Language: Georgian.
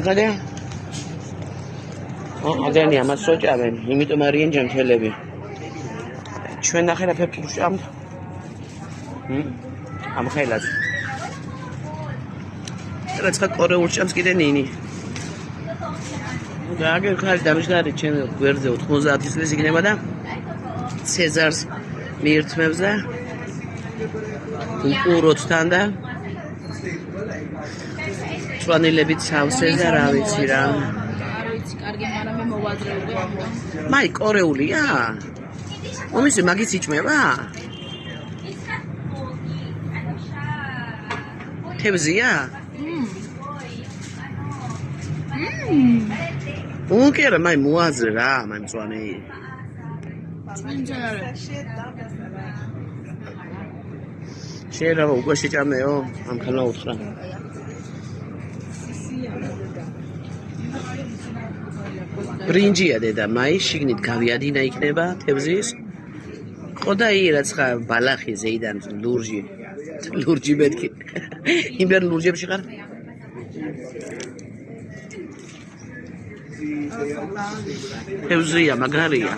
ხადა? ადამიანი ამას სოჭავენ, იმიტომ არიან ჯანმრთელები. ჩვენ ნახე რა ფერფლს ჭამთ. ამ ხელას. რაც ხა კორეულს ჭამს კიდე ნინი. გაგერ ხარ დამიშგარი ჩემ გვერდზე 90 წლის იქნება და ცეზარს მიირთმევს და უყუროთთან და წვანილებით სავსეს და რა ვიცი რა. არ ვიცი, კარგი, მაგრამ მე მოვაძრეულე. მაი კორეულია? მომისი მაგის იჭმება? თევზია? უკერა მაი მოაზრე რა, მაი მწვანე. წვინჯარე. შეიძლება უკვე შეჭამეო, ამ ხელა უთხრა. ბრინჯია დედა, მაი შიგნით გავიადინა იქნება თევზის. ყოდა რაც ხა ბალახი ზეიდან ლურჯი. ლურჯი მეთქი. იმერ ლურჯებში ხარ? თევზია, მაგარია.